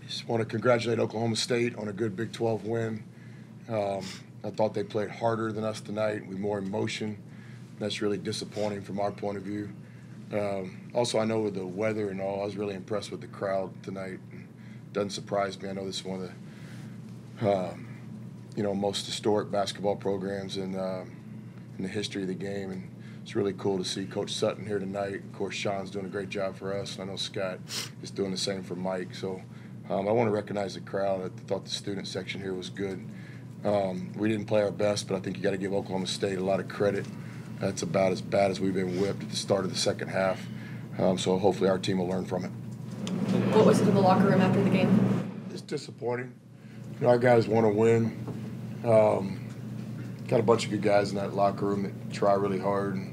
Just want to congratulate Oklahoma State on a good Big 12 win. I thought they played harder than us tonight with more emotion. That's really disappointing from our point of view. Also, I know with the weather and all, I was really impressed with the crowd tonight. Doesn't surprise me. I know this is one of the most historic basketball programs in the history of the game, and it's really cool to see Coach Sutton here tonight. Of course, Sean's doing a great job for us, and I know Scott is doing the same for Mike. So I want to recognize the crowd. I thought the student section here was good. We didn't play our best, but I think you got to give Oklahoma State a lot of credit. That's about as bad as we've been whipped at the start of the second half. So hopefully our team will learn from it. What was it in the locker room after the game? It's disappointing. Our guys want to win. Got a bunch of good guys in that locker room that try really hard. And,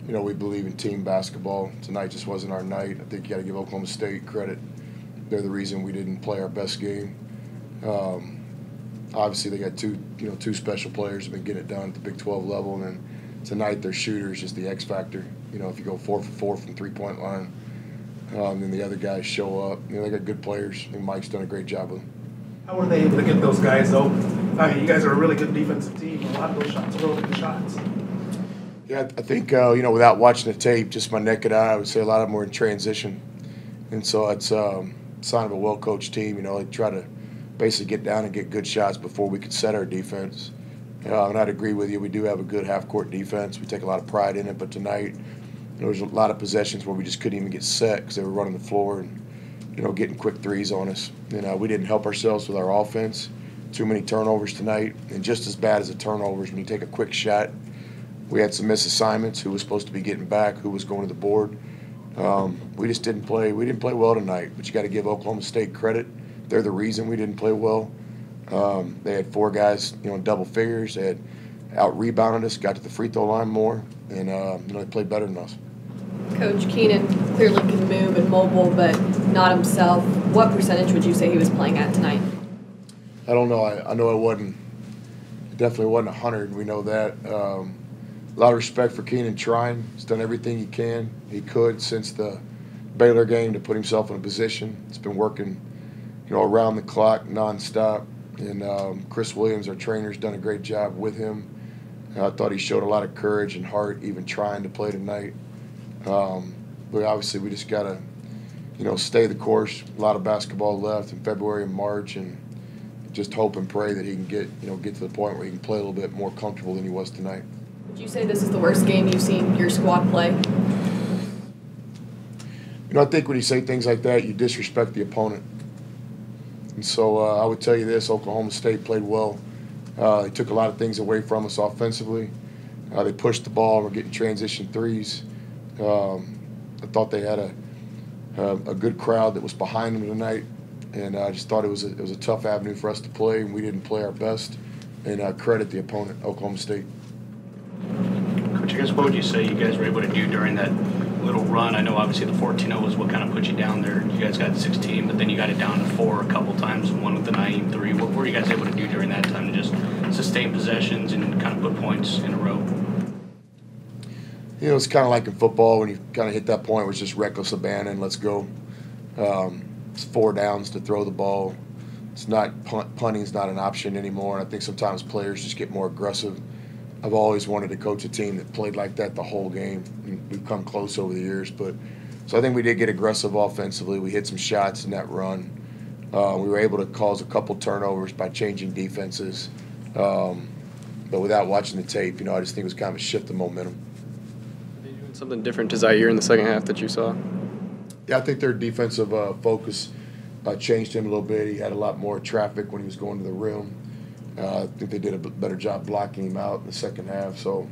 we believe in team basketball. Tonight just wasn't our night. I think you got to give Oklahoma State credit. They're the reason we didn't play our best game. Obviously, they got two special players who've been getting it done at the Big 12 level, and then tonight their shooter is just the X factor. If you go 4 for 4 from three-point line, then the other guys show up. They got good players, and Mike's done a great job with them. How were they able to get those guys open? I mean, you guys are a really good defensive team. A lot of those shots are really good shots. Yeah, I think, without watching the tape, just my naked eye, I would say a lot of them were in transition. And so it's a sign of a well-coached team. They try to basically get down and get good shots before we could set our defense. And I'd agree with you. We do have a good half-court defense. We take a lot of pride in it. But tonight, there was a lot of possessions where we just couldn't even get set because they were running the floor and, getting quick threes on us. We didn't help ourselves with our offense. Too many turnovers tonight. And just as bad as the turnovers, when you take a quick shot, we had some misassignments. Who was supposed to be getting back, who was going to the board. We just didn't play. We didn't play well tonight. But you got to give Oklahoma State credit. They're the reason we didn't play well. They had 4 guys, in double figures. They had out-rebounded us, got to the free throw line more, and they played better than us. Coach Keenan clearly can move and mobile, but not himself. What percentage would you say he was playing at tonight? I don't know. I know it definitely wasn't 100. We know that. A lot of respect for Keenan trying. He's done everything he could since the Baylor game to put himself in a position. He's been working, around the clock, nonstop. And Chris Williams, our trainer, has done a great job with him. I thought he showed a lot of courage and heart even trying to play tonight. But obviously we just got to, stay the course. A lot of basketball left in February and March, and just hope and pray that he can get to the point where he can play a little bit more comfortable than he was tonight. Would you say this is the worst game you've seen your squad play? I think when you say things like that, you disrespect the opponent. And so I would tell you this, Oklahoma State played well. They took a lot of things away from us offensively. They pushed the ball. We're getting transition threes. I thought they had a good crowd that was behind them tonight, and I just thought it was a tough avenue for us to play, and we didn't play our best. And I credit the opponent, Oklahoma State. Coach, I guess what would you say you guys were able to do during that little run? I know obviously the 14-0 was what kind of put you down there. You guys got 16, but then you got it down to 4 a couple times, one with the 9-3. What were you guys able to do during that time to just sustain possessions and kind of put points in a row? It's kind of like in football when you kind of hit that point where it's just reckless abandon, let's go. It's 4 downs to throw the ball. It's not punting's not an option anymore. And I think sometimes players just get more aggressive. I've always wanted to coach a team that played like that the whole game. We've come close over the years, so I think we did get aggressive offensively. We hit some shots in that run. We were able to cause a couple turnovers by changing defenses, but without watching the tape, I just think it was kind of a shift of momentum. Are they doing something different to Zaire in the second half that you saw? Yeah, I think their defensive focus changed him a little bit. He had a lot more traffic when he was going to the rim. I think they did a better job blocking him out in the second half. So,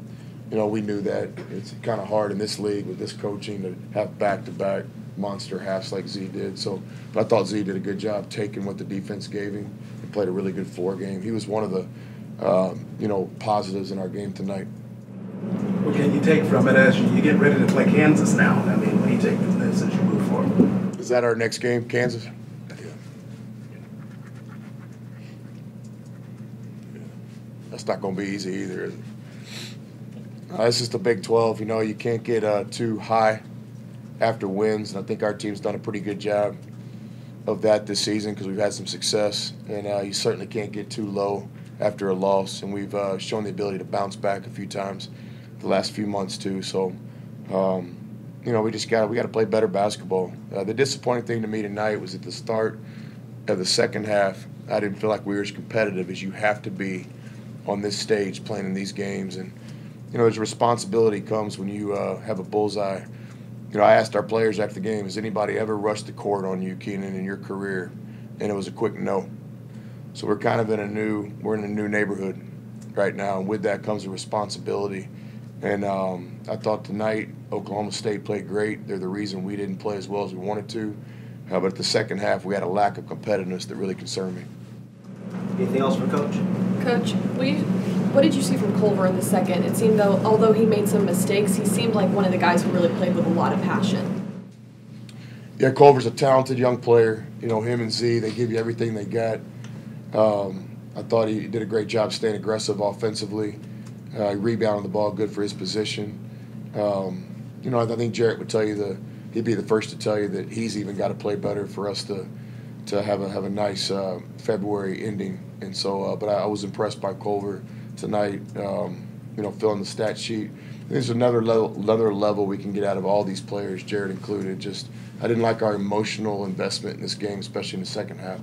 we knew that. It's kind of hard in this league with this coaching to have back-to-back monster halves like Z did. So, but I thought Z did a good job taking what the defense gave him and played a really good floor game. He was one of the, positives in our game tonight. What can you take from it as you get ready to play Kansas now? I mean, what do you take from this as you move forward? Is that our next game, Kansas? That's not going to be easy either, is it? This is the Big 12. You can't get too high after wins, and I think our team's done a pretty good job of that this season because we've had some success, and you certainly can't get too low after a loss, and we've shown the ability to bounce back a few times the last few months too. So, you know, we got to play better basketball. The disappointing thing to me tonight was at the start of the second half, I didn't feel like we were as competitive as you have to be on this stage playing in these games. And, you know, there's a responsibility comes when you have a bullseye. You know, I asked our players after the game, has anybody ever rushed the court on you, Keenan, in your career? And it was a quick no. So we're kind of in a new neighborhood right now, and with that comes a responsibility. And I thought tonight Oklahoma State played great. They're the reason we didn't play as well as we wanted to. But at the second half, we had a lack of competitiveness that really concerned me. Anything else for Coach? Coach, what did you see from Culver in the second? It seemed, though, although he made some mistakes, he seemed like one of the guys who really played with a lot of passion. Yeah, Culver's a talented young player. You know, him and Z, they give you everything they got. I thought he did a great job staying aggressive offensively. He rebounded the ball good for his position. You know, I think Jarrett would tell you he'd be the first to tell you that he's even got to play better for us to have a nice February ending. And so, but I was impressed by Culver tonight. You know, filling the stat sheet. There's another level we can get out of all these players, Jarrett included. Just I didn't like our emotional investment in this game, especially in the second half.